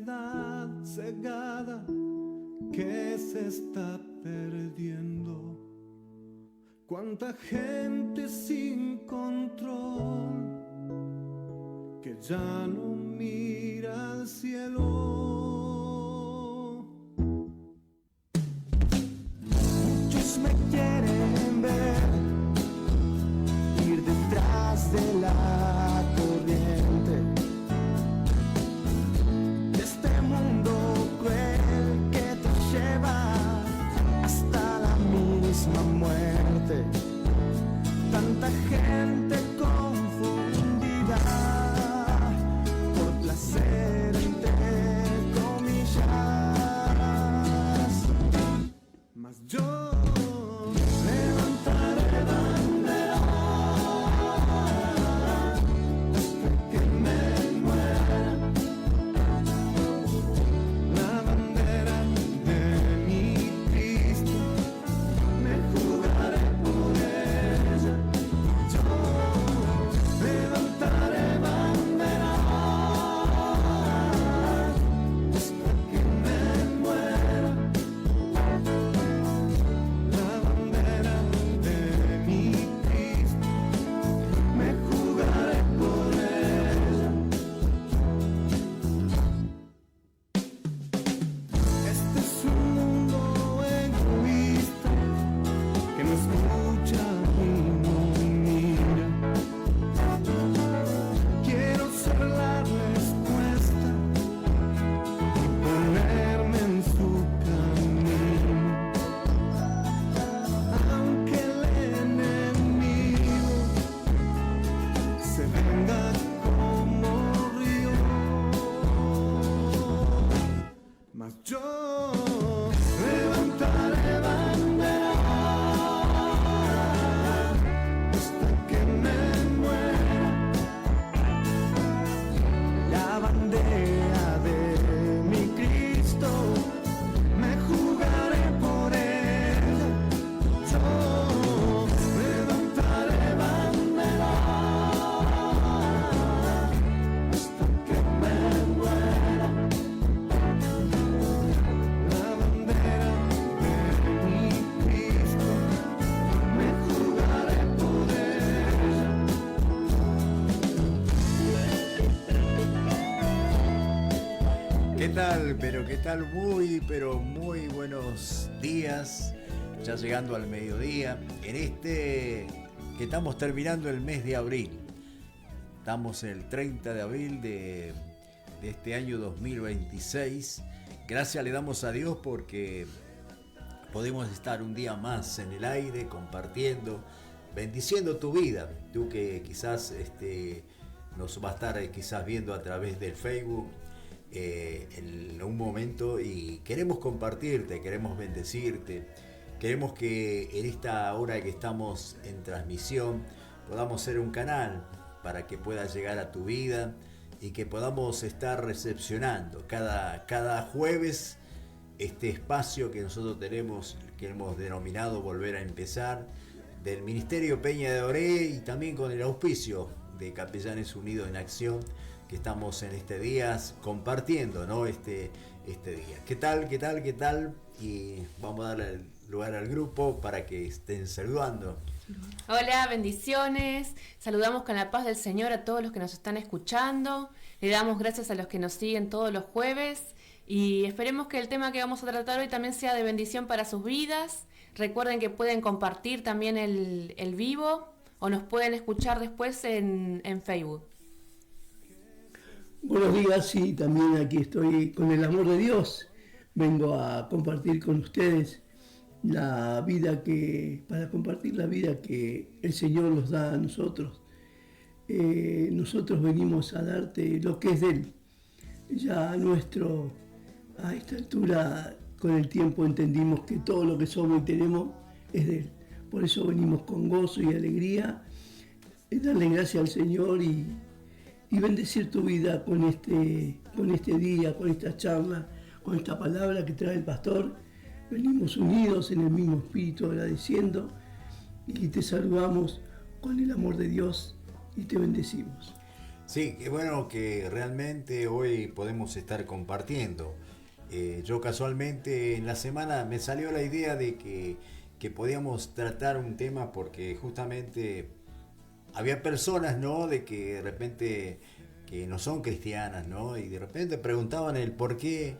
sociedad cegada que se está perdiendo. Cuánta gente sin control que ya no mira al cielo. Muchos me quieren ver ir detrás de la corriente de este mundo cruel que te lleva hasta la misma muerte. Tanta gente confundida por placer entre comillas, mas yo levantaré bandera hasta que me muera, la bandera de mi Cristo, me jugaré por ella. Yo levantaré bandera hasta que me muera, la bandera de mi Cristo, me jugaré por ella. Este es un mundo egoísta que no escucha y no mira. Quiero ser la respuesta y ponerme en su camino. Aunque el enemigo se venga como río, mas yo levantaré bandera hasta que me muera, la bandera de mi Cristo, me jugaré por ella. Yo levantaré bandera hasta que me muera, la bandera de mi Cristo, me jugaré por ella. ¿Qué tal? Pero qué tal, pero muy buenos días. Ya llegando al mediodía, en este que estamos terminando el mes de abril. Estamos el 30 de abril de este año 2026. Gracias le damos a Dios porque podemos estar un día más en el aire, compartiendo, bendiciendo tu vida. Tú que quizás nos va a estar quizás viendo a través del Facebook en un momento, y queremos compartirte, queremos bendecirte, queremos que en esta hora que estamos en transmisión podamos ser un canal para que pueda llegar a tu vida y que podamos estar recepcionando cada jueves este espacio que nosotros tenemos, que hemos denominado Volver a Empezar, del Ministerio Peña de Oré, y también con el auspicio de Capellanes Unidos en Acción, que estamos en este día compartiendo, ¿no? este día. ¿Qué tal? Y vamos a darle lugar al grupo para que estén saludando. Hola, bendiciones. Saludamos con la paz del Señor a todos los que nos están escuchando. Le damos gracias a los que nos siguen todos los jueves. Y esperemos que el tema que vamos a tratar hoy también sea de bendición para sus vidas. Recuerden que pueden compartir también el vivo o nos pueden escuchar después en Facebook. Buenos días, y también aquí estoy con el amor de Dios. Vengo a compartir con ustedes para compartir la vida que el Señor nos da a nosotros. Nosotros venimos a darte lo que es de Él. Ya a esta altura, con el tiempo entendimos que todo lo que somos y tenemos es de Él. Por eso venimos con gozo y alegría, darle gracias al Señor y bendecir tu vida con este día, con esta charla, con esta palabra que trae el pastor. Venimos unidos en el mismo espíritu, agradeciendo, y te saludamos con el amor de Dios y te bendecimos. Sí, qué bueno que realmente hoy podemos estar compartiendo. Yo casualmente en la semana me salió la idea de que podíamos tratar un tema porque justamente había personas, ¿no? De que de repente que no son cristianas, ¿no? Y de repente preguntaban el por qué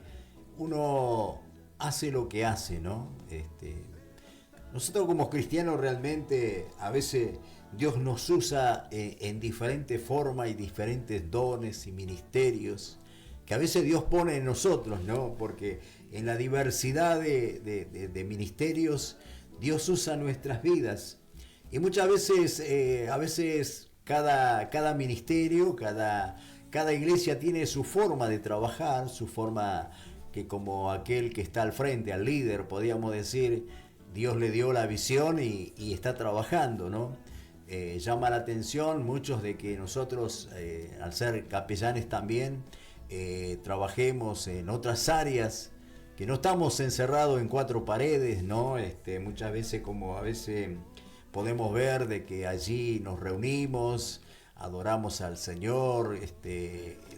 uno hace lo que hace, ¿no? Nosotros como cristianos realmente a veces Dios nos usa en diferentes formas y diferentes dones y ministerios que a veces Dios pone en nosotros, ¿no? Porque en la diversidad de ministerios Dios usa nuestras vidas. Y muchas veces, cada ministerio, cada iglesia tiene su forma de trabajar, su forma que como aquel que está al frente, al líder, podríamos decir, Dios le dio la visión y está trabajando, ¿no? Llama la atención muchos de que nosotros, al ser capellanes también, trabajemos en otras áreas, que no estamos encerrados en cuatro paredes, ¿no? Muchas veces, como a veces podemos ver, de que allí nos reunimos, adoramos al Señor,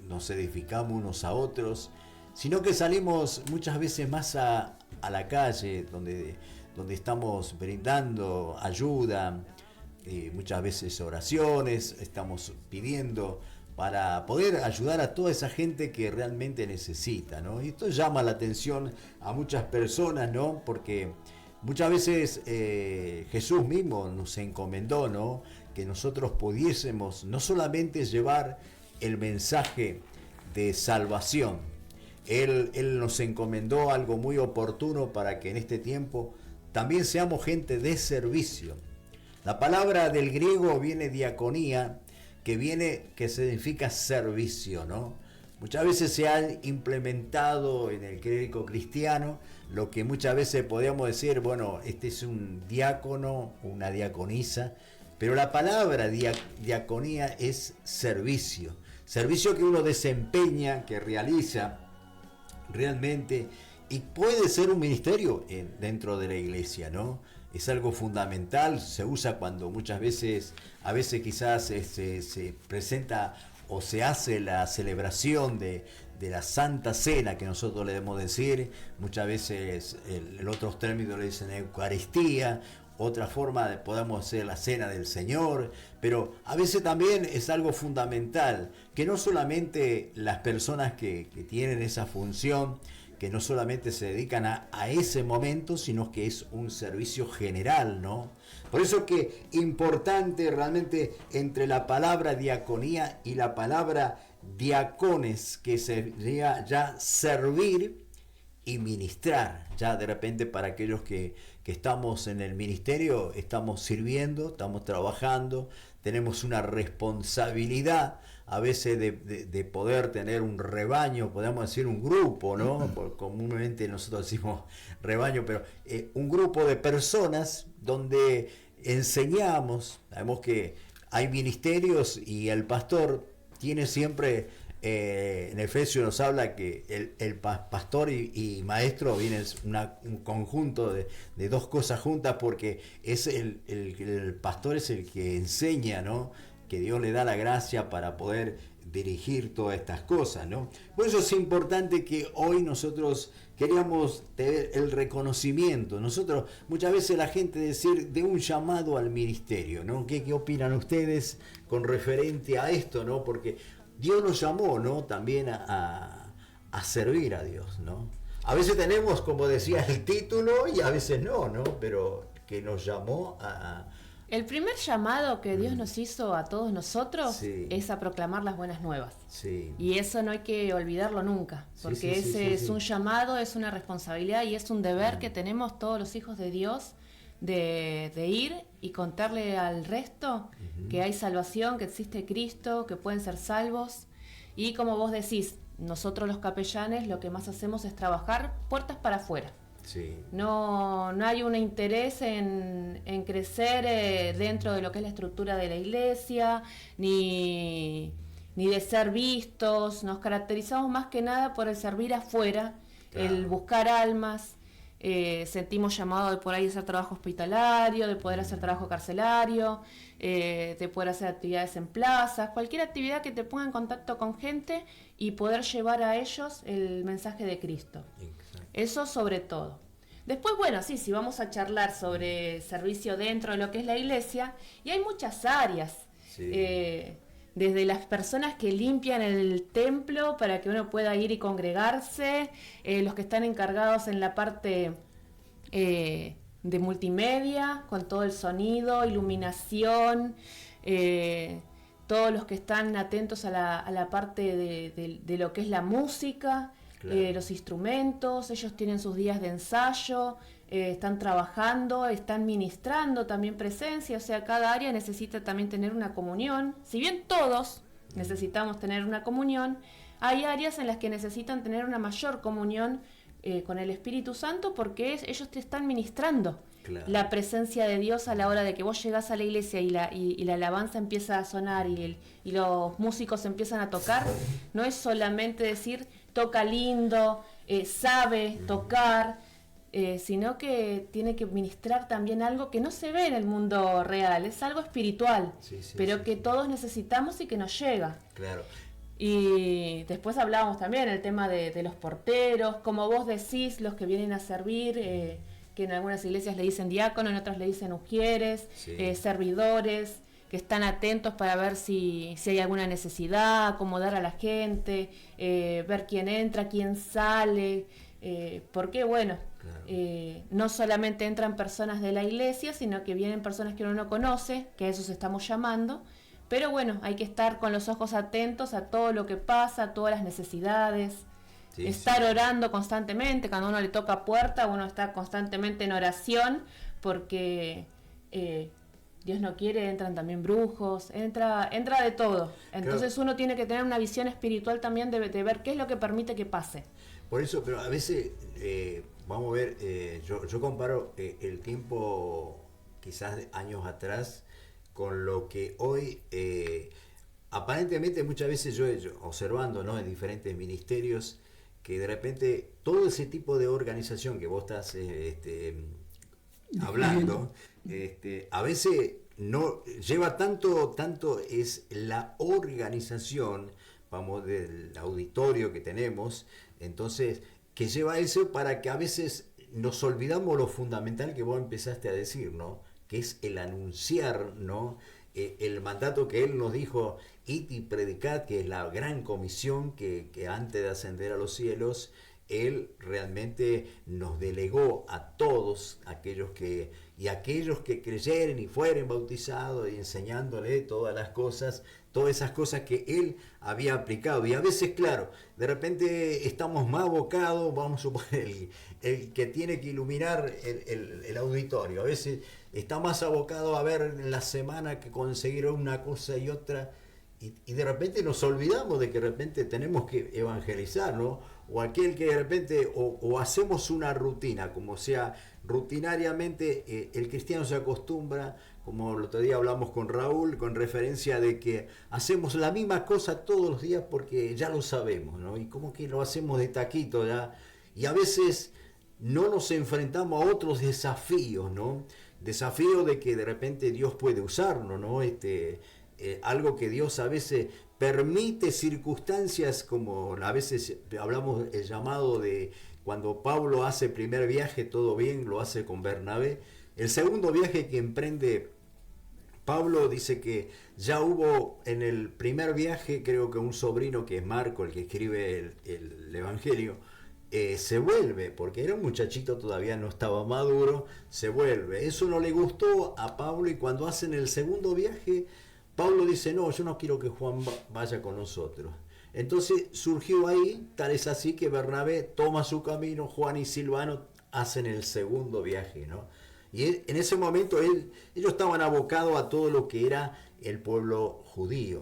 nos edificamos unos a otros, sino que salimos muchas veces más a la calle, donde estamos brindando ayuda, muchas veces oraciones, estamos pidiendo para poder ayudar a toda esa gente que realmente necesita, ¿no? Y esto llama la atención a muchas personas, ¿no? Porque muchas veces Jesús mismo nos encomendó, ¿no? Que nosotros pudiésemos no solamente llevar el mensaje de salvación, Él nos encomendó algo muy oportuno para que en este tiempo también seamos gente de servicio. La palabra del griego viene diaconía, que significa servicio, ¿no? Muchas veces se ha implementado en el clérigo cristiano lo que muchas veces podríamos decir, bueno, este es un diácono, una diaconisa, pero la palabra diaconía es servicio, servicio que uno desempeña, que realiza realmente, y puede ser un ministerio dentro de la iglesia, ¿no? Es algo fundamental, se usa cuando muchas veces, a veces quizás se presenta o se hace la celebración de la Santa Cena, que nosotros le debemos decir, muchas veces el otros términos le dicen Eucaristía, otra forma podemos hacer la Cena del Señor, pero a veces también es algo fundamental, que no solamente las personas que tienen esa función, que no solamente se dedican a ese momento, sino que es un servicio general, ¿no? Por eso que importante realmente entre la palabra diaconía y la palabra diacones, que sería ya servir y ministrar. Ya de repente para aquellos que estamos en el ministerio, estamos sirviendo, estamos trabajando, tenemos una responsabilidad a veces de poder tener un rebaño, podemos decir un grupo, ¿no? Porque comúnmente nosotros decimos rebaño, pero un grupo de personas donde enseñamos. Sabemos que hay ministerios y el pastor tiene siempre, en Efesios nos habla que el pastor y maestro vienen un conjunto de dos cosas juntas, porque es el pastor es el que enseña, ¿no? Que Dios le da la gracia para poder dirigir todas estas cosas, ¿no? Por eso es importante que hoy nosotros queríamos tener el reconocimiento. Nosotros, muchas veces la gente decir de un llamado al ministerio, ¿no? ¿Qué opinan ustedes con referente a esto, ¿no? Porque Dios nos llamó, ¿no? También a servir a Dios, ¿no? A veces tenemos, como decía el título, y a veces no, ¿no? Pero que nos llamó a... El primer llamado que Dios nos hizo a todos nosotros Sí. es a proclamar las buenas nuevas. Sí. Y eso no hay que olvidarlo nunca, porque Sí, sí, ese sí, es sí. un llamado, es una responsabilidad y es un deber que tenemos todos los hijos de Dios de ir y contarle al resto que hay salvación, que existe Cristo, que pueden ser salvos. Y como vos decís, nosotros los capellanes lo que más hacemos es trabajar puertas para afuera. Sí. No hay un interés en crecer dentro de lo que es la estructura de la iglesia, ni de ser vistos. Nos caracterizamos más que nada por el servir afuera, Claro. el buscar almas. sentimos llamado de por ahí hacer trabajo hospitalario, de poder hacer trabajo carcelario, de poder hacer actividades en plazas, cualquier actividad que te ponga en contacto con gente y poder llevar a ellos el mensaje de Cristo. Exacto. Eso sobre todo. Después, bueno, sí, si vamos a charlar sobre servicio dentro de lo que es la iglesia, y hay muchas áreas. Sí. Desde las personas que limpian el templo para que uno pueda ir y congregarse, los que están encargados en la parte de multimedia, con todo el sonido, iluminación, todos los que están atentos a la parte de lo que es la música, Claro. los instrumentos, ellos tienen sus días de ensayo, están trabajando, están ministrando también presencia, o sea, cada área necesita también tener una comunión. Si bien todos necesitamos tener una comunión, hay áreas en las que necesitan tener una mayor comunión con el Espíritu Santo porque ellos te están ministrando. Claro. La presencia de Dios a la hora de que vos llegás a la iglesia y la alabanza empieza a sonar y los músicos empiezan a tocar, no es solamente decir toca lindo, sabe tocar, sino que tiene que ministrar también algo que no se ve en el mundo real, es algo espiritual, Sí, sí, pero sí, que sí. todos necesitamos y que nos llega. Claro. Y después hablábamos también el tema de los porteros, como vos decís, los que vienen a servir, que en algunas iglesias le dicen diácono, en otras le dicen ujieres, Sí. Servidores, que están atentos para ver si hay alguna necesidad, acomodar a la gente, ver quién entra, quién sale, porque bueno, Claro. no solamente entran personas de la iglesia, sino que vienen personas que uno no conoce, que a esos estamos llamando, pero bueno, hay que estar con los ojos atentos a todo lo que pasa, a todas las necesidades, Sí, estar sí. orando constantemente, cuando uno le toca puerta, uno está constantemente en oración, porque Dios no quiere, entran también brujos, entra de todo. Entonces uno tiene que tener una visión espiritual también de ver qué es lo que permite que pase. Por eso, pero a veces, vamos a ver, yo comparo el tiempo quizás de años atrás con lo que hoy, aparentemente muchas veces yo observando, ¿no?, en diferentes ministerios, que de repente todo ese tipo de organización que vos estás hablando, a veces no lleva tanto es la organización, vamos, del auditorio que tenemos, entonces, que lleva eso para que a veces nos olvidamos lo fundamental que vos empezaste a decir, ¿no? Que es el anunciar, ¿no? El mandato que él nos dijo, id y predicad, que es la gran comisión que antes de ascender a los cielos, él realmente nos delegó a todos aquellos que creyeren y fueren bautizados y enseñándole todas esas cosas que él había aplicado. Y a veces, claro, de repente estamos más abocados, vamos a suponer, el que tiene que iluminar el auditorio, a veces está más abocado a ver en la semana que conseguir una cosa y otra, y de repente nos olvidamos de que de repente tenemos que evangelizar, ¿no? O aquel que de repente, o hacemos una rutina, como sea, rutinariamente el cristiano se acostumbra, como el otro día hablamos con Raúl, con referencia de que hacemos la misma cosa todos los días porque ya lo sabemos, ¿no? Y como que lo hacemos de taquito ya, y a veces no nos enfrentamos a otros desafíos, ¿no? Desafíos de que de repente Dios puede usarnos, ¿no? Algo que Dios a veces permite circunstancias, como a veces hablamos el llamado de cuando Pablo hace el primer viaje, todo bien, lo hace con Bernabé. El segundo viaje que emprende Pablo, dice que ya hubo en el primer viaje, creo que un sobrino que es Marco, el que escribe el Evangelio, se vuelve, porque era un muchachito, todavía no estaba maduro, se vuelve. Eso no le gustó a Pablo, y cuando hacen el segundo viaje, Pablo dice, no, yo no quiero que Juan vaya con nosotros. Entonces surgió ahí, tal es así que Bernabé toma su camino, Juan y Silvano hacen el segundo viaje, ¿no? Y en ese momento ellos estaban abocados a todo lo que era el pueblo judío.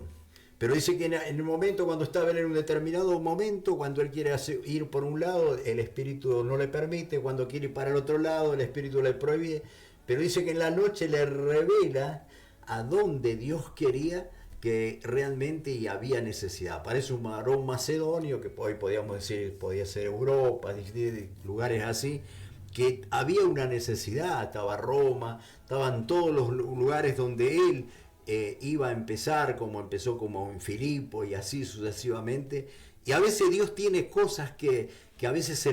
Pero dice que en el momento, cuando estaba en un determinado momento, cuando él quiere ir por un lado, el Espíritu no le permite, cuando quiere ir para el otro lado, el Espíritu le prohíbe. Pero dice que en la noche le revela a dónde Dios quería que realmente había necesidad. Parece un varón macedonio, que hoy podíamos decir, podía ser Europa, lugares así, que había una necesidad, estaba Roma, estaban todos los lugares donde él iba a empezar, como empezó como en Filipo y así sucesivamente. Y a veces Dios tiene cosas que a veces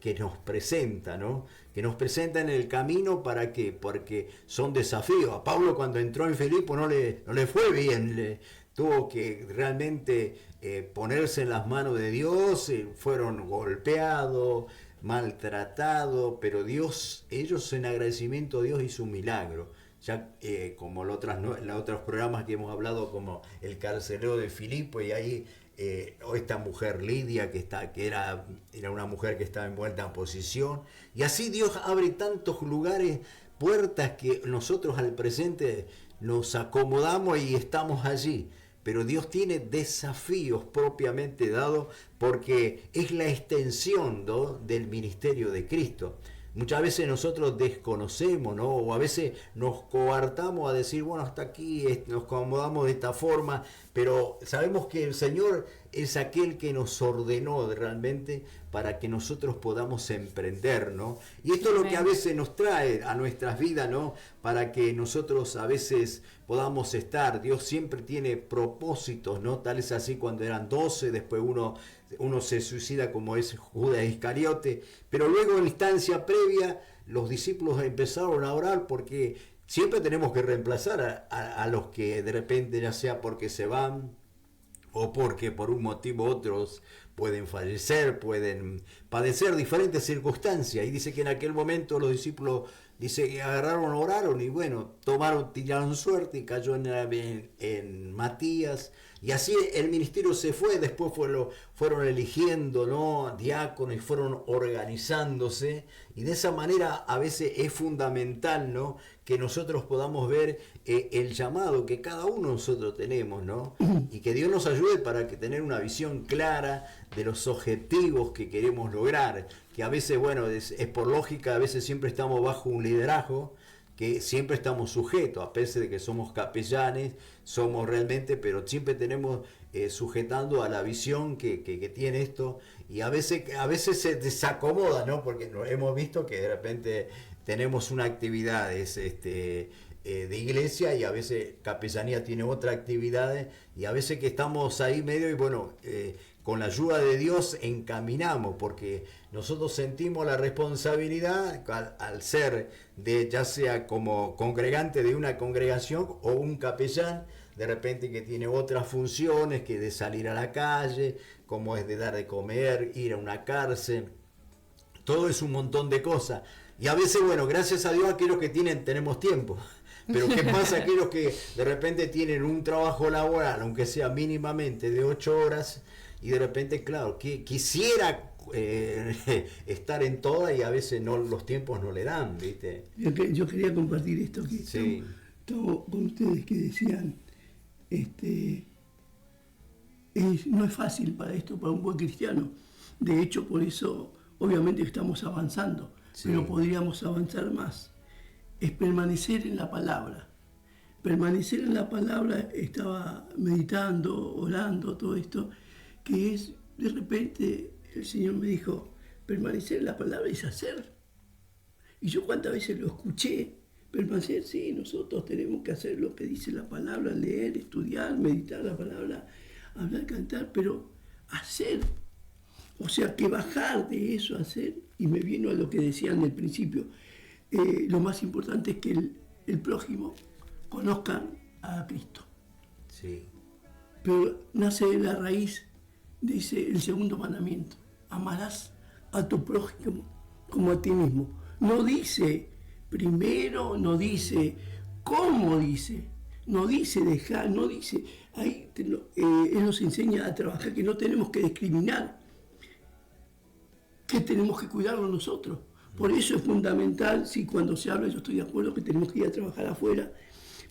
que nos presenta, ¿no? Que nos presenta en el camino para que, porque son desafíos. A Pablo cuando entró en Filipo no le fue bien, tuvo que realmente ponerse en las manos de Dios, fueron golpeados, maltratados, pero Dios, ellos en agradecimiento a Dios hizo un milagro. Ya como los otros programas que hemos hablado, como el carcelero de Filipo, y ahí o esta mujer Lidia que era una mujer que estaba envuelta en posición, y así Dios abre tantos lugares, puertas que nosotros al presente nos acomodamos y estamos allí, pero Dios tiene desafíos propiamente dados porque es la extensión, ¿no?, del ministerio de Cristo. Muchas veces nosotros desconocemos, ¿no? O a veces nos coartamos a decir, bueno, hasta aquí nos acomodamos de esta forma, pero sabemos que el Señor es aquel que nos ordenó realmente para que nosotros podamos emprender, ¿no? Y esto es lo que a veces nos trae a nuestras vidas, ¿no? Para que nosotros a veces podamos estar. Dios siempre tiene propósitos, ¿no? Tal es así cuando eran 12, después uno se suicida como es Judas Iscariote, pero luego en la instancia previa los discípulos empezaron a orar porque siempre tenemos que reemplazar a los que de repente, ya sea porque se van o porque por un motivo u otros pueden fallecer, pueden padecer diferentes circunstancias. Y dice que en aquel momento los discípulos, dice que agarraron, oraron y bueno, tiraron suerte y cayó en Matías. Y así el ministerio se fue, después fueron eligiendo, ¿no?, diáconos y fueron organizándose. Y de esa manera a veces es fundamental, ¿no?, que nosotros podamos ver el llamado que cada uno de nosotros tenemos, ¿no? Y que Dios nos ayude para que tener una visión clara de los objetivos que queremos lograr. Que a veces, bueno, es por lógica, a veces siempre estamos bajo un liderazgo, que siempre estamos sujetos, a pesar de que somos capellanes, somos realmente, pero siempre tenemos sujetando a la visión que tiene esto, y a veces se desacomoda, ¿no? Porque hemos visto que de repente tenemos una actividad de iglesia y a veces capellanía tiene otra actividad, y a veces que estamos ahí medio y bueno, con la ayuda de Dios encaminamos, porque nosotros sentimos la responsabilidad al ser ya sea como congregante de una congregación o un capellán, de repente que tiene otras funciones, que de salir a la calle, como es de dar de comer, ir a una cárcel, todo es un montón de cosas. Y a veces, bueno, gracias a Dios aquellos que tenemos tiempo. Pero ¿qué pasa aquellos que de repente tienen un trabajo laboral, aunque sea mínimamente de 8 horas, y de repente, claro, que quisiera estar en todas y a veces los tiempos no le dan, ¿viste? Yo quería compartir esto que Sí. estamos con ustedes que decían, no es fácil para un buen cristiano. De hecho, por eso, obviamente estamos avanzando, Sí. pero podríamos avanzar más. Es permanecer en la palabra. Permanecer en la palabra, estaba meditando, orando, todo esto, que es, de repente, el Señor me dijo, permanecer en la palabra es hacer. Y yo cuántas veces lo escuché, permanecer, sí, nosotros tenemos que hacer lo que dice la palabra, leer, estudiar, meditar la palabra, hablar, cantar, pero hacer. O sea, que bajar de eso a hacer, y me vino a lo que decían al principio, lo más importante es que el prójimo conozca a Cristo. Sí. Pero nace de la raíz, dice el segundo mandamiento, amarás a tu prójimo como a ti mismo. No dice primero, no dice cómo dice, no dice dejar, no dice, ahí Él nos enseña a trabajar, que no tenemos que discriminar, que tenemos que cuidarlo nosotros. Por eso es fundamental, sí, cuando se habla, yo estoy de acuerdo que tenemos que ir a trabajar afuera,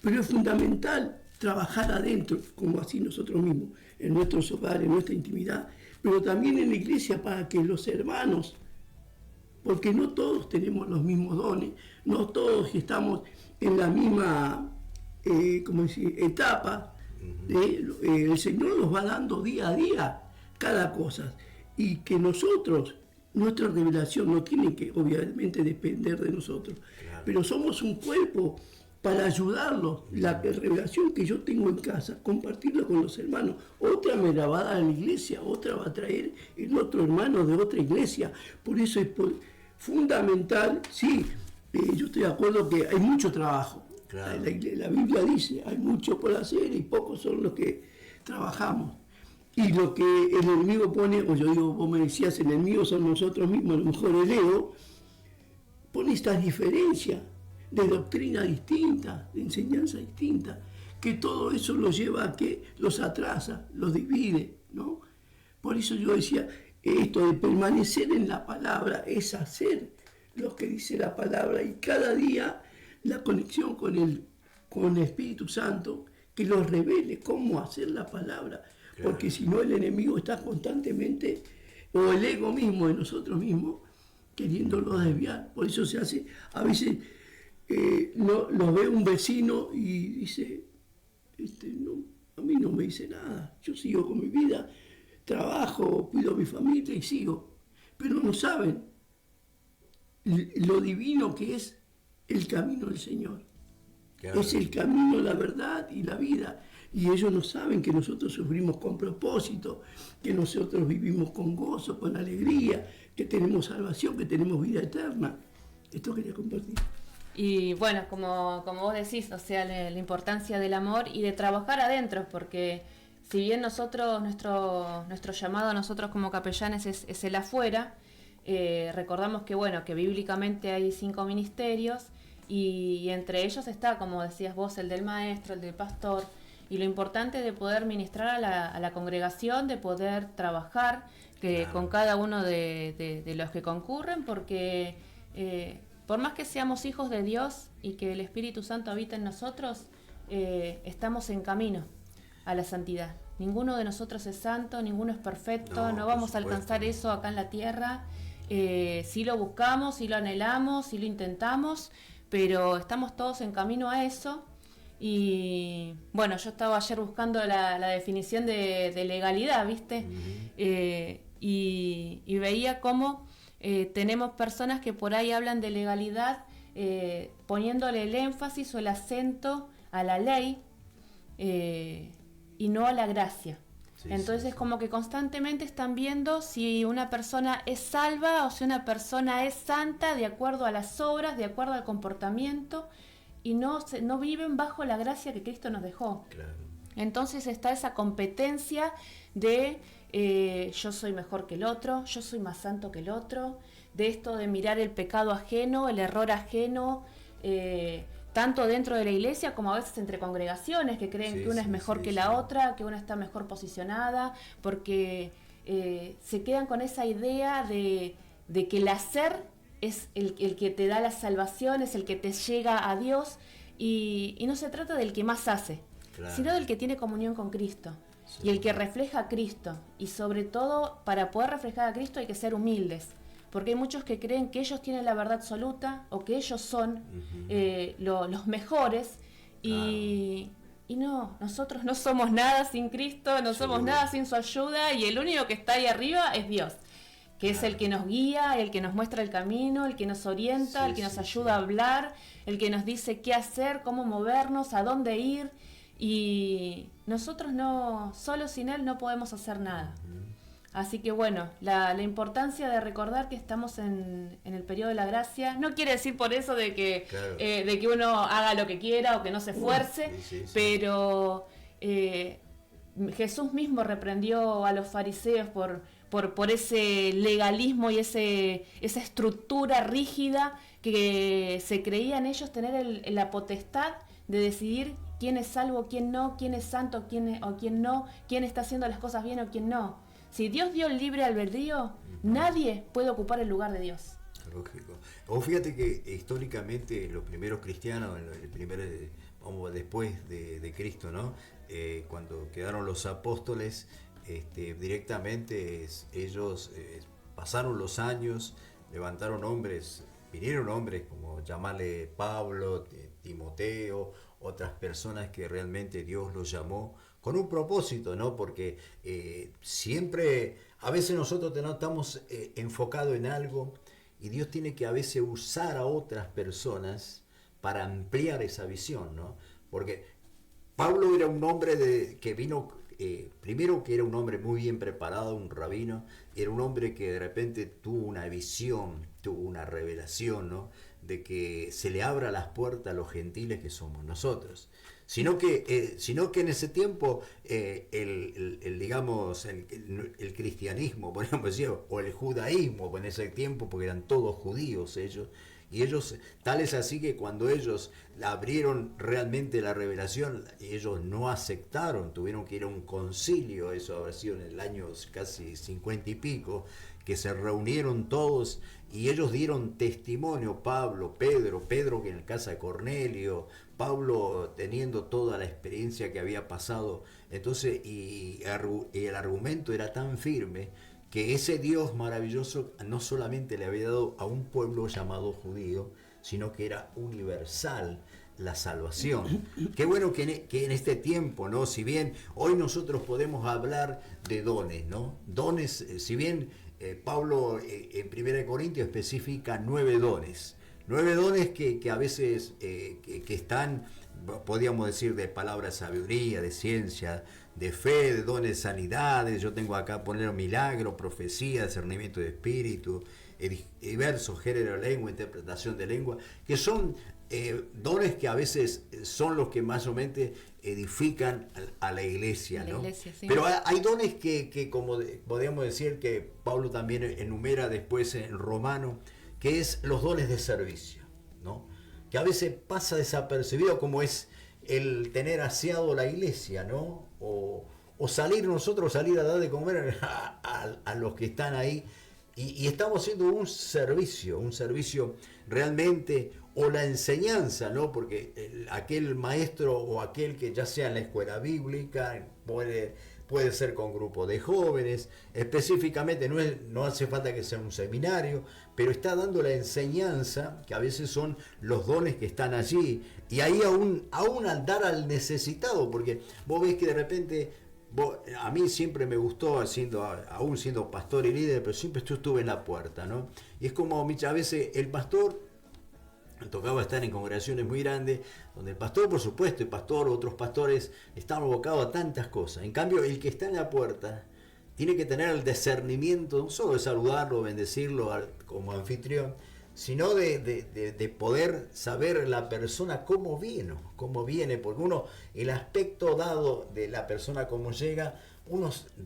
pero es fundamental trabajar adentro, como así nosotros mismos, en nuestros hogares, en nuestra intimidad, pero también en la iglesia para que los hermanos, porque no todos tenemos los mismos dones, no todos estamos en la misma etapa, el Señor nos va dando día a día cada cosa, y que nosotros nuestra revelación no tiene que obviamente depender de nosotros, Claro. pero somos un cuerpo para ayudarlos. La revelación que yo tengo en casa, compartirlo con los hermanos. Otra me la va a dar a la iglesia, otra va a traer el otro hermano de otra iglesia. Por eso es fundamental, sí, yo estoy de acuerdo que hay mucho trabajo. Claro. La Biblia dice, hay mucho por hacer y pocos son los que trabajamos. Y lo que el enemigo pone, o yo digo, vos me decías, el enemigo son nosotros mismos, a lo mejor el ego, pone estas diferencias de doctrina distinta, de enseñanza distinta, que todo eso los lleva a que los atrasa, los divide, ¿no? Por eso yo decía, esto de permanecer en la palabra es hacer lo que dice la palabra y cada día la conexión con el Espíritu Santo que los revele cómo hacer la palabra, Claro. porque si no el enemigo está constantemente, o el ego mismo de nosotros mismos, queriéndolo desviar. Por eso se hace, a veces no, los ve un vecino y dice, no, a mí no me dice nada, yo sigo con mi vida, trabajo, cuido a mi familia y sigo. Pero no saben lo divino que es el camino del Señor. Claro. Es el camino, la verdad y la vida. Y ellos no saben que nosotros sufrimos con propósito, que nosotros vivimos con gozo, con alegría, que tenemos salvación, que tenemos vida eterna. Esto quería compartir. Y bueno, como vos decís, o sea, la importancia del amor y de trabajar adentro, porque si bien nosotros, nuestro llamado a nosotros como capellanes es el afuera, recordamos que bueno, que bíblicamente hay 5 ministerios y entre ellos está, como decías vos, el del maestro, el del pastor, y lo importante de poder ministrar a la congregación, de poder trabajar Claro. con cada uno de los que concurren, porque por más que seamos hijos de Dios y que el Espíritu Santo habita en nosotros, estamos en camino a la santidad. Ninguno de nosotros es santo, ninguno es perfecto, no por vamos a supuesto. alcanzar eso acá en la tierra. Sí lo buscamos, sí lo anhelamos, sí lo intentamos, pero estamos todos en camino a eso. Y bueno, yo estaba ayer buscando la definición de legalidad, ¿viste? Y veía cómo tenemos personas que por ahí hablan de legalidad poniéndole el énfasis o el acento a la ley y no a la gracia. Sí, Entonces sí, es sí. como que constantemente están viendo si una persona es salva o si una persona es santa de acuerdo a las obras, de acuerdo al comportamiento, y no viven bajo la gracia que Cristo nos dejó. Claro. Entonces está esa competencia de yo soy mejor que el otro, yo soy más santo que el otro, de esto de mirar el pecado ajeno, el error ajeno, tanto dentro de la iglesia como a veces entre congregaciones que creen Sí, que una es sí, mejor sí, que sí. la otra, que una está mejor posicionada, porque se quedan con esa idea de que el hacer es el que te da la salvación, es el que te llega a Dios, y no se trata del que más hace, Claro. sino del que tiene comunión con Cristo, Sí. y el que refleja a Cristo. Y sobre todo, para poder reflejar a Cristo hay que ser humildes, porque hay muchos que creen que ellos tienen la verdad absoluta, o que ellos son los mejores, y no, nosotros no somos nada sin Cristo, no somos Seguro. nada sin su ayuda, y el único que está ahí arriba es Dios, que es el que nos guía, el que nos muestra el camino, el que nos orienta, Sí, el que nos sí, ayuda a hablar, el que nos dice qué hacer, cómo movernos, a dónde ir, y nosotros no, solo sin Él no podemos hacer nada. Así que bueno, la importancia de recordar que estamos en el periodo de la gracia, no quiere decir por eso de que, Claro. de que uno haga lo que quiera o que no se esfuerce, Sí, sí, sí. pero Jesús mismo reprendió a los fariseos por ese legalismo y esa estructura rígida que se creían ellos tener la potestad de decidir quién es salvo, quién no, quién es santo, quién no, quién está haciendo las cosas bien o quién no. Si Dios dio el libre albedrío, nadie puede ocupar el lugar de Dios. Lógico. O fíjate que históricamente los primeros cristianos, vamos, después de Cristo, ¿no? Cuando quedaron los apóstoles, directamente ellos pasaron los años, levantaron hombres, vinieron hombres como llamarle Pablo, Timoteo, otras personas que realmente Dios los llamó con un propósito, ¿no? Porque siempre A veces nosotros no estamos enfocados en algo y Dios tiene que a veces usar a otras personas para ampliar esa visión, ¿no? Porque Pablo era un hombre que vino, primero que era un hombre muy bien preparado, un rabino, era un hombre que de repente tuvo una visión, tuvo una revelación, ¿no? De que se le abra las puertas a los gentiles que somos nosotros. Sino que en ese tiempo digamos, el cristianismo, podríamos decir, o el judaísmo en ese tiempo, porque eran todos judíos ellos, y ellos, tal es así que cuando ellos abrieron realmente la revelación, ellos no aceptaron, tuvieron que ir a un concilio, eso habrá sido en el año casi 50 y pico, que se reunieron todos y ellos dieron testimonio, Pedro que en el casa de Cornelio, Pablo teniendo toda la experiencia que había pasado, entonces y el argumento era tan firme que ese Dios maravilloso no solamente le había dado a un pueblo llamado judío, sino que era universal la salvación. Qué bueno que en este tiempo, ¿no? Si bien hoy nosotros podemos hablar de dones, ¿no? Dones, si bien Pablo en 1 Corintios especifica 9 dones. 9 dones que a veces que están, podríamos decir, de palabra de sabiduría, de ciencia, de fe, de dones de sanidades. Yo tengo acá poner milagro, profecía, discernimiento de espíritu, diversos géneros de lengua, interpretación de lengua, que son dones que a veces son los que más o menos edifican a la iglesia, ¿no? Iglesia, sí. Pero hay dones que como podríamos decir que Pablo también enumera después en Romano, que es los dones de servicio, ¿no? Que a veces pasa desapercibido, como es el tener aseado la iglesia, ¿no? O salir a dar de comer a los que están ahí, y estamos haciendo un servicio realmente, o la enseñanza, ¿no? Porque aquel maestro o aquel que ya sea en la escuela bíblica puede ser con grupos de jóvenes, específicamente no hace falta que sea un seminario, pero está dando la enseñanza, que a veces son los dones que están allí, y ahí aún al dar al necesitado, porque vos ves que de repente, a mí siempre me gustó, aún siendo pastor y líder, pero siempre yo estuve en la puerta, ¿no? Y es como muchas veces el pastor, me tocaba estar en congregaciones muy grandes, donde el pastor, por supuesto, otros pastores, están abocados a tantas cosas. En cambio, el que está en la puerta tiene que tener el discernimiento, no solo de saludarlo, bendecirlo como anfitrión, sino de poder saber la persona cómo viene, porque el aspecto dado de la persona cómo llega,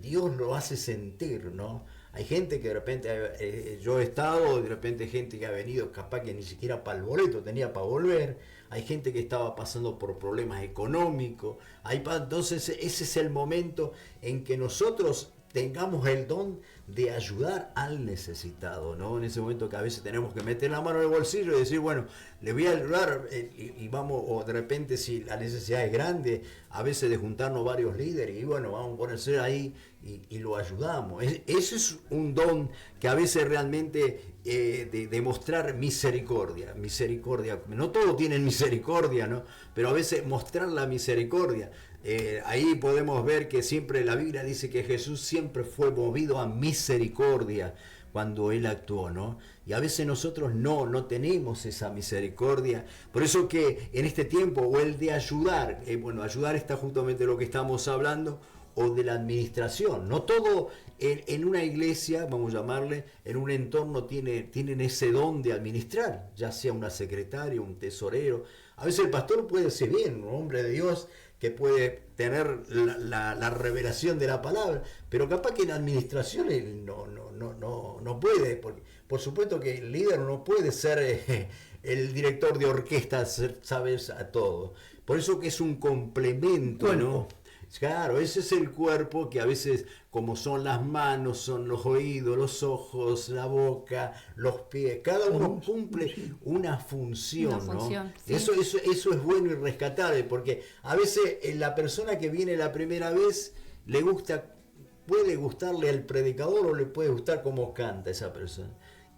Dios lo hace sentir, ¿no? Hay gente que de repente, yo he estado, de repente gente que ha venido capaz que ni siquiera para el boleto tenía para volver, hay gente que estaba pasando por problemas económicos, entonces ese es el momento en que nosotros tengamos el don de ayudar al necesitado, ¿no? En ese momento que a veces tenemos que meter la mano en el bolsillo y decir, bueno, le voy a ayudar y vamos, o de repente si la necesidad es grande, a veces de juntarnos varios líderes y bueno, vamos a ponerse ahí y lo ayudamos. Ese es un don que a veces realmente de mostrar misericordia. No todos tienen misericordia, ¿no? Pero a veces mostrar la misericordia. Ahí podemos ver que siempre la Biblia dice que Jesús siempre fue movido a misericordia cuando Él actuó, ¿no? Y a veces nosotros no tenemos esa misericordia. Por eso que en este tiempo, o el de ayudar, ayudar está justamente lo que estamos hablando, o de la administración. No todo en una iglesia, vamos a llamarle, en un entorno tienen ese don de administrar, ya sea una secretaria, un tesorero. A veces el pastor puede ser bien, un hombre de Dios, que puede tener la revelación de la palabra, pero capaz que en administración él no puede, porque por supuesto que el líder no puede ser el director de orquesta, sabes a todo. Por eso que es un complemento, ¿no? Claro, ese es el cuerpo que a veces, como son las manos, son los oídos, los ojos, la boca, los pies, cada uno cumple una función, ¿no? Sí. Eso es bueno y rescatable, porque a veces la persona que viene la primera vez puede gustarle al predicador o le puede gustar cómo canta esa persona.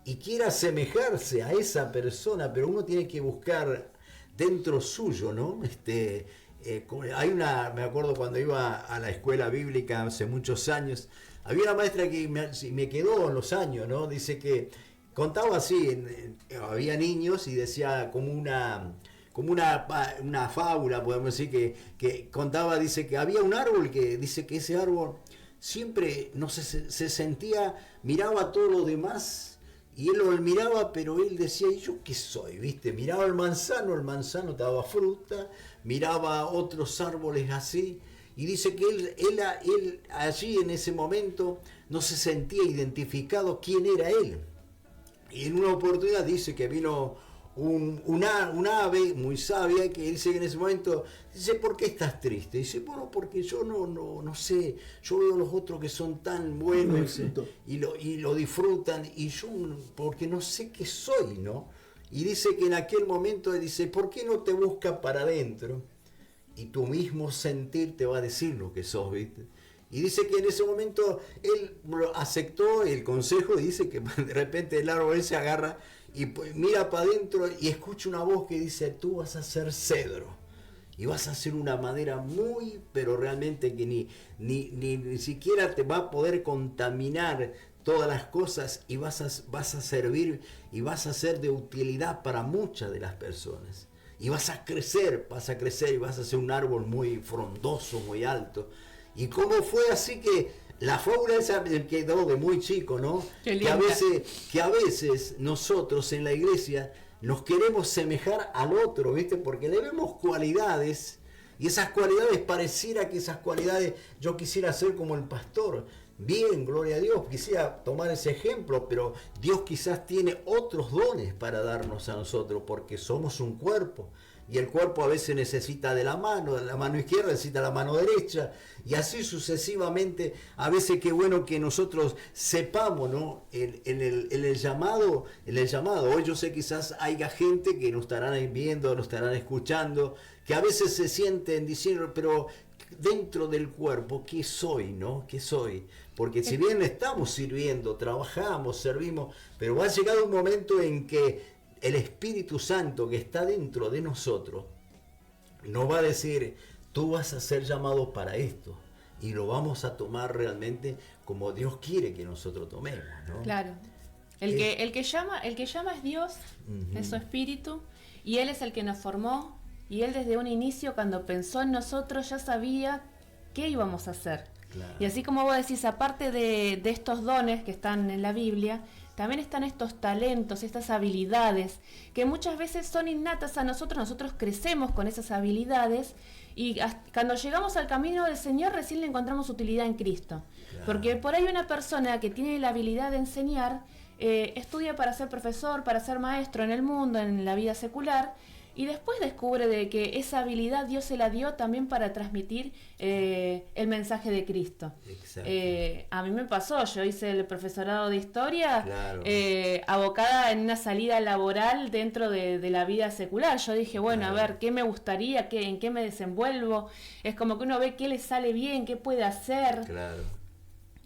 Y quiere asemejarse a esa persona, pero uno tiene que buscar dentro suyo, ¿no? Me acuerdo cuando iba a la escuela bíblica hace muchos años, Había una maestra que me quedó en los años, ¿no? Dice que contaba así, había niños y decía como una fábula, podemos decir, que contaba, dice que había un árbol que dice que ese árbol siempre no se sentía, miraba a todos los demás y él lo miraba, pero él decía, ¿y yo qué soy? ¿Viste? Miraba el manzano te daba fruta, miraba otros árboles así, y dice que él allí en ese momento no se sentía identificado quién era él. Y en una oportunidad dice que vino un ave muy sabia que dice que en ese momento dice, ¿por qué estás triste? Dice, bueno, porque yo no sé, yo veo a los otros que son tan buenos y lo disfrutan y yo porque no sé qué soy, ¿no? Y dice que en aquel momento dice, ¿por qué no te buscas para adentro? Y tu mismo sentir te va a decir lo que sos, ¿viste? Y dice que en ese momento él aceptó el consejo y dice que de repente el árbol se agarra y mira para adentro y escucha una voz que dice, tú vas a ser cedro y vas a ser una madera muy, pero realmente que ni siquiera te va a poder contaminar todas las cosas y vas a servir y vas a ser de utilidad para muchas de las personas. Y vas a crecer y vas a ser un árbol muy frondoso, muy alto. Y cómo fue así que la fábula esa me quedó de muy chico, ¿no? Que a veces nosotros en la iglesia nos queremos semejar al otro, ¿viste? Porque le vemos cualidades y esas cualidades pareciera que esas cualidades yo quisiera ser como el pastor. Bien, gloria a Dios, quisiera tomar ese ejemplo, pero Dios quizás tiene otros dones para darnos a nosotros, porque somos un cuerpo, y el cuerpo a veces necesita de la mano izquierda necesita la mano derecha, y así sucesivamente. A veces qué bueno que nosotros sepamos, ¿no? En el llamado, hoy yo sé quizás haya gente que nos estarán viendo, nos estarán escuchando, que a veces se sienten diciendo, pero dentro del cuerpo, ¿qué soy, no? ¿Qué soy? Porque si bien estamos sirviendo, trabajamos, servimos, pero va a llegar un momento en que el Espíritu Santo que está dentro de nosotros nos va a decir, tú vas a ser llamado para esto, y lo vamos a tomar realmente como Dios quiere que nosotros tomemos, ¿no? Claro. El que llama es Dios, es su Espíritu, y Él es el que nos formó, y Él desde un inicio, cuando pensó en nosotros, ya sabía qué íbamos a hacer. Claro. Y así como vos decís, aparte de estos dones que están en la Biblia, también están estos talentos, estas habilidades, que muchas veces son innatas a nosotros crecemos con esas habilidades, y cuando llegamos al camino del Señor recién le encontramos utilidad en Cristo. Claro. Porque por ahí una persona que tiene la habilidad de enseñar, estudia para ser profesor, para ser maestro en el mundo, en la vida secular, y después descubre de que esa habilidad Dios se la dio también para transmitir el mensaje de Cristo. Exacto. A mí me pasó, yo hice el profesorado de historia, Claro. abocada en una salida laboral dentro de la vida secular. Yo dije, bueno, Claro. a ver, ¿qué me gustaría? ¿En qué me desenvuelvo? Es como que uno ve qué le sale bien, qué puede hacer. Claro.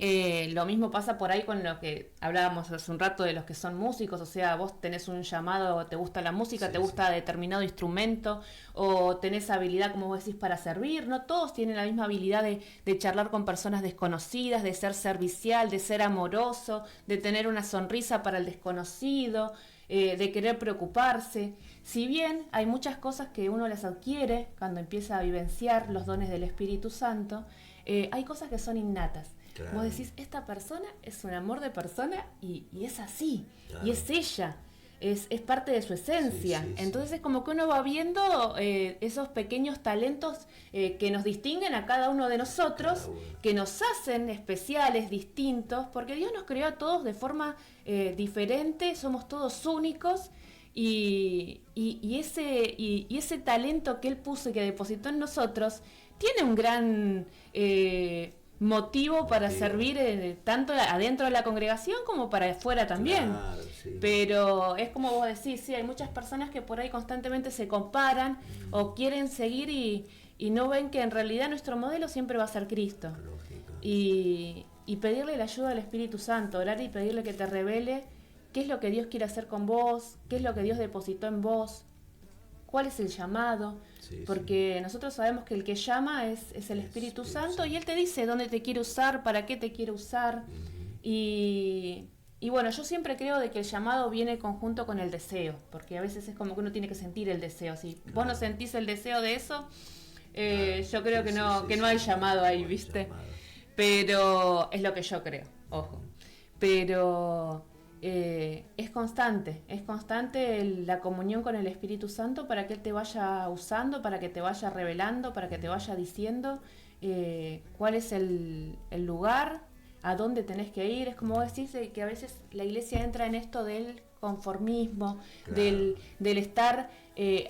Lo mismo pasa por ahí con lo que hablábamos hace un rato de los que son músicos, o sea, vos tenés un llamado, te gusta la música, Sí, te gusta determinado instrumento, o tenés habilidad, como vos decís, para servir. No todos tienen la misma habilidad de charlar con personas desconocidas, de ser servicial, de ser amoroso, de tener una sonrisa para el desconocido, de querer preocuparse. Si bien hay muchas cosas que uno las adquiere cuando empieza a vivenciar los dones del Espíritu Santo, hay cosas que son innatas. Claro. Vos decís, esta persona es un amor de persona y es así, Claro. y es ella, es parte de su esencia. Sí, sí, Entonces es como que uno va viendo esos pequeños talentos que nos distinguen a cada uno de nosotros, Cada uno. que nos hacen especiales, distintos, porque Dios nos creó a todos de forma diferente, somos todos únicos. Y ese talento que Él puso y que depositó en nosotros tiene un gran motivo para servir tanto adentro de la congregación como para afuera también. Claro, sí. Pero es como vos decís, sí, hay muchas personas que por ahí constantemente se comparan o quieren seguir y no ven que en realidad nuestro modelo siempre va a ser Cristo. Lógico. Y pedirle la ayuda al Espíritu Santo, orar y pedirle que te revele qué es lo que Dios quiere hacer con vos, qué es lo que Dios depositó en vos. cuál es el llamado, Sí, porque nosotros sabemos que el que llama es el Espíritu Santo y Él te dice dónde te quiere usar, para qué te quiere usar. Y bueno, yo siempre creo de que el llamado viene conjunto con el deseo, porque a veces es como que uno tiene que sentir el deseo. Si vos no sentís el deseo de eso, yo creo que no hay llamado ahí, ¿viste? Pero es lo que yo creo, ojo. Pero es constante la comunión con el Espíritu Santo para que Él te vaya usando, para que te vaya revelando, para que te vaya diciendo cuál es el lugar, a dónde tenés que ir. Es como vos decís, que a veces la iglesia entra en esto del conformismo, del estar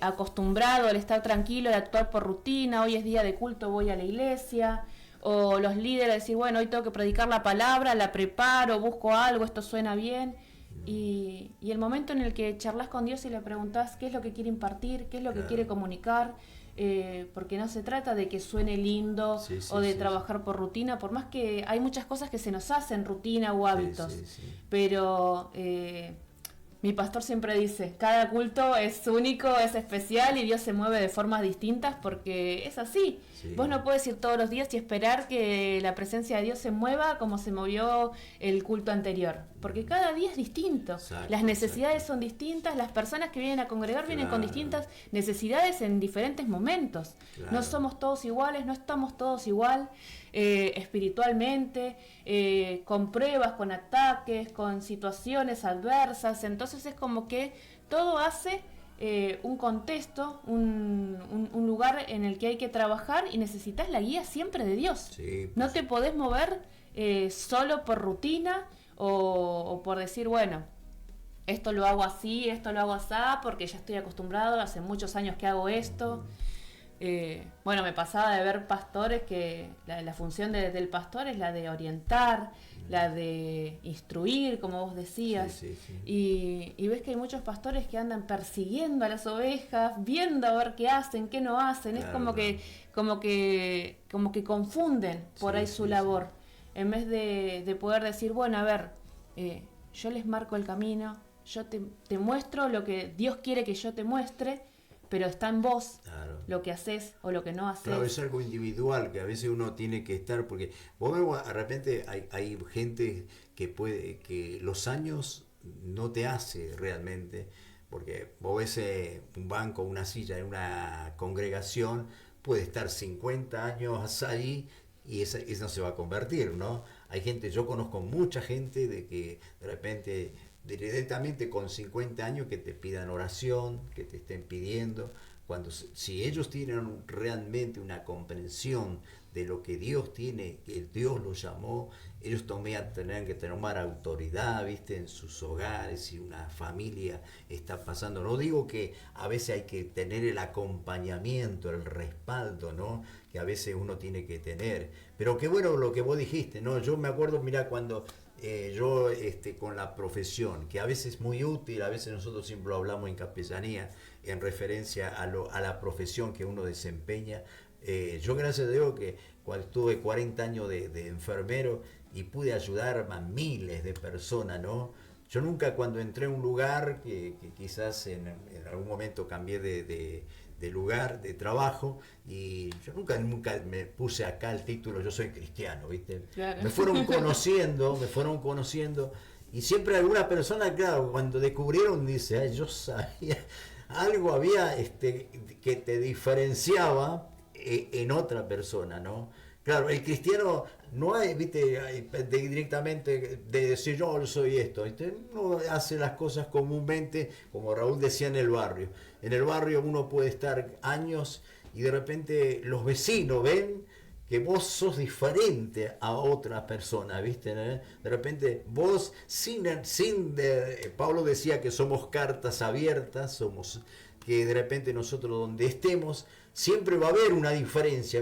acostumbrado, al estar tranquilo, de actuar por rutina. Hoy es día de culto, voy a la iglesia. O los líderes decir, bueno, hoy tengo que predicar la palabra, la preparo, busco algo, esto suena bien. Y el momento en el que charlas con Dios y le preguntás qué es lo que quiere impartir, qué es lo que quiere comunicar, porque no se trata de que suene lindo o de trabajar por rutina, por más que hay muchas cosas que se nos hacen rutina o hábitos, pero mi pastor siempre dice, cada culto es único, es especial y Dios se mueve de formas distintas porque es así. Vos no puedes ir todos los días y esperar que la presencia de Dios se mueva como se movió el culto anterior, porque cada día es distinto. Las necesidades son distintas, las personas que vienen a congregar vienen con distintas necesidades en diferentes momentos. No somos todos iguales, no estamos todos igual espiritualmente, con pruebas, con ataques, con situaciones adversas. Entonces es como que todo hace un contexto, un lugar en el que hay que trabajar y necesitas la guía siempre de Dios. No te podés mover solo por rutina o por decir, bueno, esto lo hago así, esto lo hago así, porque ya estoy acostumbrado, hace muchos años que hago esto. Bueno, me pasaba de ver pastores que la función del pastor es la de orientar, la de instruir, como vos decías, y ves que hay muchos pastores que andan persiguiendo a las ovejas, viendo a ver qué hacen, qué no hacen. Es como que confunden por ahí su labor, en vez de poder decir, bueno, a ver, yo les marco el camino, yo te muestro lo que Dios quiere que yo te muestre, pero está en vos lo que haces o lo que no haces. Claro, es algo individual que a veces uno tiene que estar, porque vos ves, de repente hay gente que los años no te hace realmente, porque vos ves un banco, una silla en una congregación, puede estar 50 años ahí y eso no se va a convertir, ¿no? Hay gente, yo conozco mucha gente de que de repente directamente con 50 años que te pidan oración, que te estén pidiendo, si ellos tienen realmente una comprensión de lo que Dios tiene, que Dios los llamó, ellos tendrán que tomar autoridad, ¿viste? En sus hogares, si una familia está pasando. No digo que a veces hay que tener el acompañamiento, el respaldo, ¿no? Que a veces uno tiene que tener. Pero qué bueno lo que vos dijiste, ¿no? Yo me acuerdo, mira, cuando yo con la profesión, que a veces es muy útil, a veces nosotros siempre lo hablamos en capellanía, en referencia a la profesión que uno desempeña. Yo gracias a Dios que cuando tuve 40 años de enfermero y pude ayudar a miles de personas, ¿no? Yo nunca, cuando entré a un lugar, que quizás en algún momento cambié de lugar, de trabajo, y yo nunca me puse acá el título, yo soy cristiano, ¿viste? Claro. Me fueron conociendo, y siempre alguna persona, claro, cuando descubrieron, dice, ay, yo sabía, algo había que te diferenciaba en otra persona, ¿no? Claro, el cristiano no hay, ¿viste? Directamente de decir yo soy esto, ¿viste? Uno hace las cosas comúnmente, como Raúl decía, en el barrio. En el barrio uno puede estar años y de repente los vecinos ven que vos sos diferente a otra persona, ¿viste? De repente vos, Pablo decía que somos cartas abiertas, que de repente nosotros donde estemos, siempre va a haber una diferencia,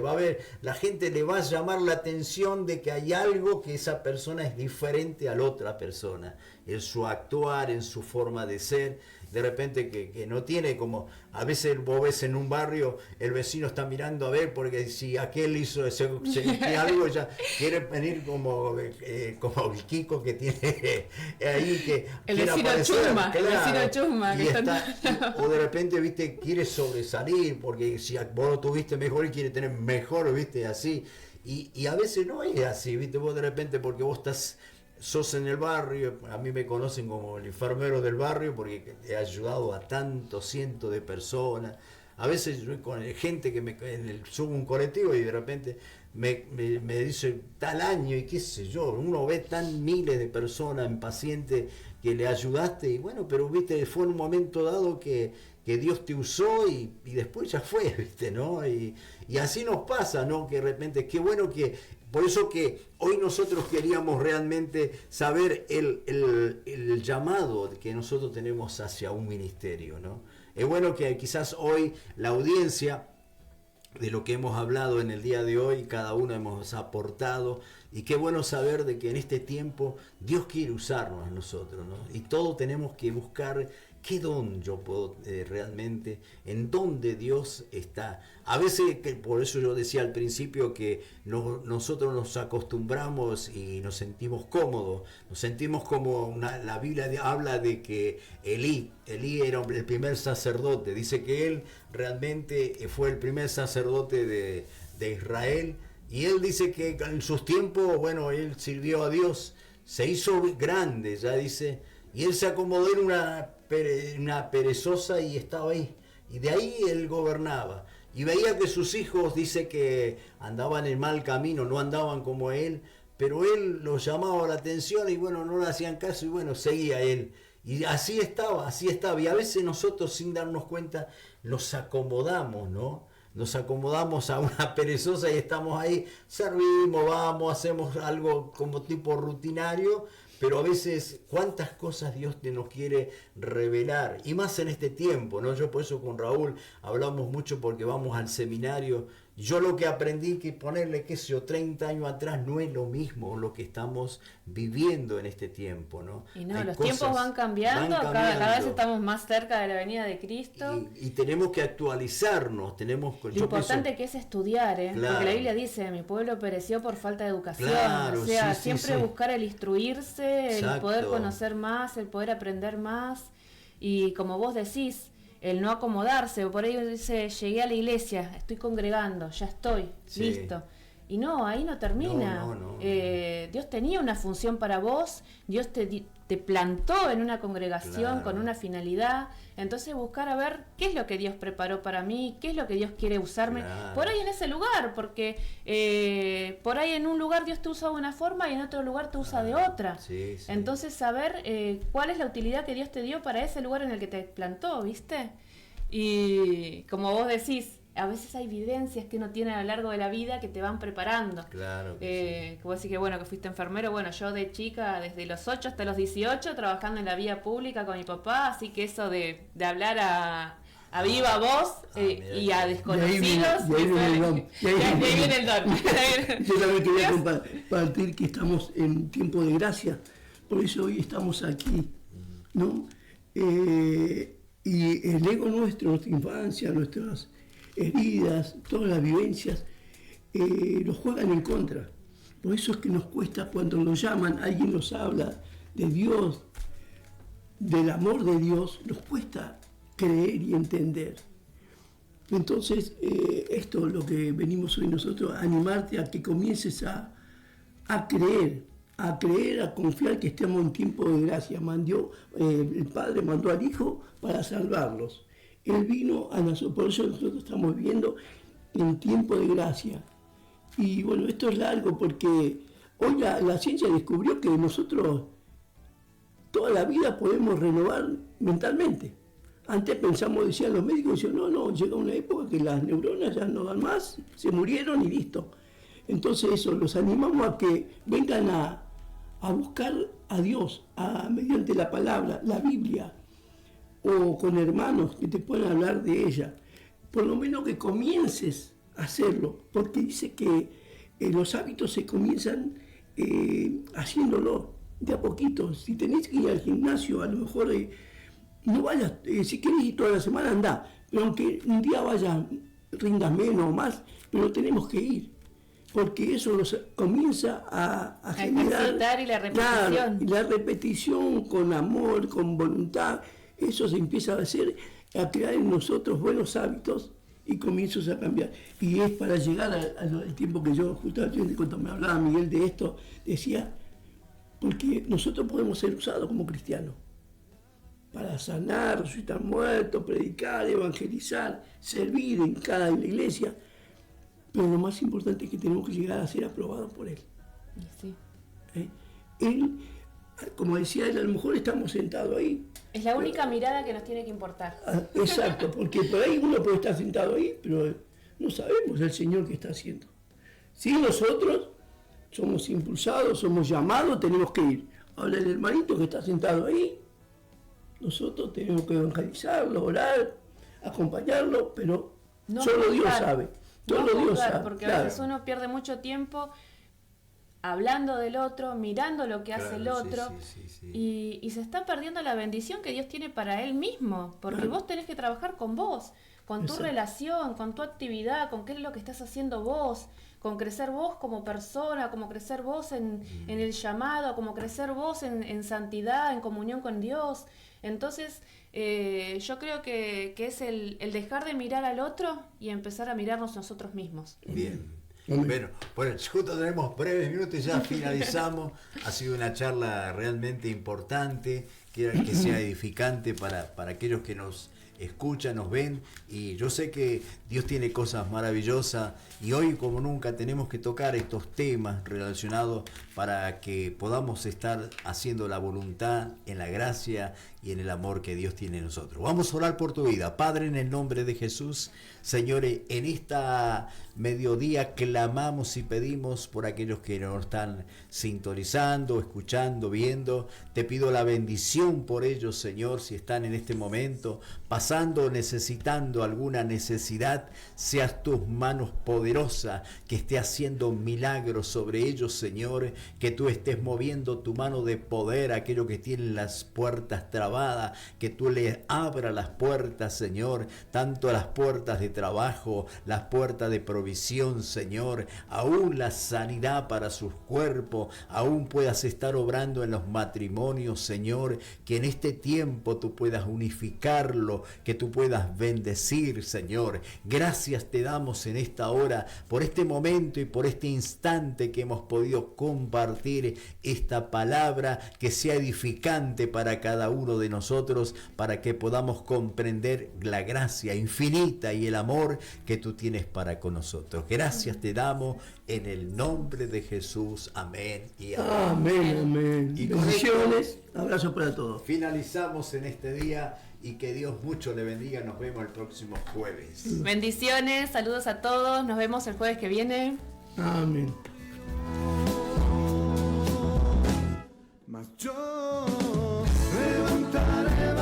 la gente le va a llamar la atención de que hay algo que esa persona es diferente a la otra persona, en su actuar, en su forma de ser. De repente que no tiene como, a veces vos ves en un barrio, el vecino está mirando a ver, porque si aquel hizo que algo, ya quiere venir como el Kiko que tiene ahí, que el quiere vecino aparecer, chusma, claro, el vecino chusma. y o de repente, viste, quiere sobresalir, porque si vos lo tuviste mejor y quiere tener mejor, viste, así, y a veces no es así, viste, vos de repente, porque vos sos en el barrio, a mí me conocen como el enfermero del barrio porque he ayudado a tantos cientos de personas. A veces yo con gente que subo un colectivo y de repente me dice tal año y qué sé yo, uno ve tan miles de personas en pacientes que le ayudaste y bueno, pero viste, fue en un momento dado que Dios te usó y después ya fue, viste, ¿no? Y así nos pasa, ¿no? Que de repente, qué bueno que... Por eso que hoy nosotros queríamos realmente saber el llamado que nosotros tenemos hacia un ministerio, ¿no? Es bueno que quizás hoy la audiencia de lo que hemos hablado en el día de hoy, cada uno hemos aportado, y qué bueno saber de que en este tiempo Dios quiere usarnos a nosotros, ¿no? Y todos tenemos que buscar qué don yo puedo realmente, en dónde Dios está. A veces, por eso yo decía al principio que nosotros nos acostumbramos y nos sentimos cómodos, nos sentimos como la Biblia habla de que Elí era el primer sacerdote, dice que él realmente fue el primer sacerdote de Israel, y él dice que en sus tiempos, bueno, él sirvió a Dios, se hizo grande, ya dice, y él se acomodó en una perezosa y estaba ahí, y de ahí él gobernaba, y veía que sus hijos, dice que andaban en mal camino, no andaban como él, pero él los llamaba la atención y bueno, no le hacían caso y bueno, seguía él. Y así estaba, y a veces nosotros sin darnos cuenta nos acomodamos, ¿no? Nos acomodamos a una perezosa y estamos ahí, servimos, vamos, hacemos algo como tipo rutinario, pero a veces cuántas cosas Dios nos quiere revelar, y más en este tiempo, ¿no? Yo por eso con Raúl hablamos mucho porque vamos al seminario. Yo lo que aprendí que ponerle, qué sé yo, 30 años atrás no es lo mismo lo que estamos viviendo en este tiempo, ¿no? Y no, hay los cosas, tiempos van cambiando, cada vez estamos más cerca de la venida de Cristo. Y tenemos que actualizarnos, Lo importante que es estudiar, ¿eh? Claro. Porque la Biblia dice, mi pueblo pereció por falta de educación. Claro, o sea, sí, siempre sí. buscar el instruirse, Exacto. el poder conocer más, el poder aprender más. Y como vos decís, el no acomodarse, por ahí dice, llegué a la iglesia, estoy congregando, ya estoy, Sí. listo. Y no, ahí no termina. No. Dios tenía una función para vos, Dios te plantó en una congregación Claro. con una finalidad. Entonces buscar a ver qué es lo que Dios preparó para mí, qué es lo que Dios quiere usarme Claro. por ahí en ese lugar, porque por ahí en un lugar Dios te usa de una forma y en otro lugar te usa de otra. Sí, sí. Entonces saber cuál es la utilidad que Dios te dio para ese lugar en el que te plantó, ¿viste? Y como vos decís, a veces hay evidencias que uno tiene a lo largo de la vida que te van preparando. Claro. Que vos decís que bueno, que fuiste enfermero. Bueno, yo de chica, desde los 8 hasta los 18, trabajando en la vía pública con mi papá, así que eso de hablar a viva voz y a desconocidos. De ahí viene el don. De ahí viene el don. Yo también quería compartir que estamos en tiempo de gracia, por eso hoy estamos aquí, ¿no? Y el ego nuestro, nuestra infancia, nuestras heridas, todas las vivencias, nos juegan en contra. Por eso es que nos cuesta cuando nos llaman, alguien nos habla de Dios, del amor de Dios, nos cuesta creer y entender. Entonces, esto es lo que venimos hoy nosotros, a animarte a que comiences a creer, a confiar que estamos en tiempo de gracia. El Padre mandó al Hijo para salvarlos. Él vino a nosotros, por eso nosotros estamos viviendo en tiempo de gracia. Y bueno, esto es largo porque hoy la ciencia descubrió que nosotros toda la vida podemos renovar mentalmente. Antes pensamos, decían los médicos, decían, no, llega una época que las neuronas ya no dan más, se murieron y listo. Entonces eso, los animamos a que vengan a buscar a Dios mediante la palabra, la Biblia, o con hermanos que te puedan hablar de ella. por lo menos que comiences a hacerlo, porque dice que los hábitos se comienzan haciéndolo de a poquito. Si tenés que ir al gimnasio, a lo mejor no vayas, si querés ir toda la semana, andá, pero aunque un día vayas, rindas menos o más, pero tenemos que ir, porque eso comienza a generar... ejercitar y la repetición. Claro, y la repetición con amor, con voluntad, eso se empieza a hacer, a crear en nosotros buenos hábitos y comienzos a cambiar. Y es para llegar al tiempo que yo, justamente cuando me hablaba Miguel de esto, decía, porque nosotros podemos ser usados como cristianos para sanar, resucitar muertos, predicar, evangelizar, servir en cada iglesia, pero lo más importante es que tenemos que llegar a ser aprobados por Él. Sí. Él, como decía él, a lo mejor estamos sentados ahí. Es la única mirada que nos tiene que importar. Exacto, porque por ahí uno puede estar sentado ahí, pero no sabemos el Señor qué está haciendo. Si nosotros somos impulsados, somos llamados, tenemos que ir. Ahora el hermanito que está sentado ahí, nosotros tenemos que evangelizarlo, orar, acompañarlo, pero No solo Dios juzgar. sabe. Solo No Dios juzgar, sabe. porque claro. a veces uno pierde mucho tiempo hablando del otro, mirando lo que hace el Claro, sí, otro, sí, sí, sí. y se está perdiendo la bendición que Dios tiene para él mismo, porque Claro. vos tenés que trabajar con vos, con tu Exacto. relación, con tu actividad, con qué es lo que estás haciendo vos, con crecer vos como persona, como crecer vos en el llamado, como crecer vos en santidad, en comunión con Dios. Entonces, yo creo que es el dejar de mirar al otro y empezar a mirarnos nosotros mismos. Bien. Amén. Bueno, justo tenemos breves minutos y ya finalizamos. Ha sido una charla realmente importante, que sea edificante para aquellos que nos escuchan, nos ven, y yo sé que Dios tiene cosas maravillosas y hoy como nunca tenemos que tocar estos temas relacionados para que podamos estar haciendo la voluntad en la gracia y en el amor que Dios tiene en nosotros. Vamos a orar por tu vida. Padre, en el nombre de Jesús, señores, en esta mediodía clamamos y pedimos por aquellos que nos están sintonizando, escuchando, viendo. Te pido la bendición por ellos, Señor, si están en este momento pasando, necesitando alguna necesidad, seas tus manos poderosas que esté haciendo milagros sobre ellos, Señor, que tú estés moviendo tu mano de poder a aquellos que tienen las puertas trabadas, que tú les abras las puertas, Señor, tanto las puertas de trabajo, las puertas de provisión, Señor, aún la sanidad para sus cuerpos, aún puedas estar obrando en los matrimonios, Señor, que en este tiempo tú puedas unificarlo, que tú puedas bendecir, Señor. Gracias te damos en esta hora por este momento y por este instante que hemos podido compartir esta palabra, que sea edificante para cada uno de nosotros, para que podamos comprender la gracia infinita y el amor que tú tienes para con nosotros. Gracias te damos en el nombre de Jesús. Amén y amén. Amén, amén. Y con Bendiciones, abrazos para todos. Finalizamos en este día y que Dios mucho le bendiga. Nos vemos el próximo jueves. Bendiciones, saludos a todos, nos vemos el jueves que viene. Amén. Mas yo levantaré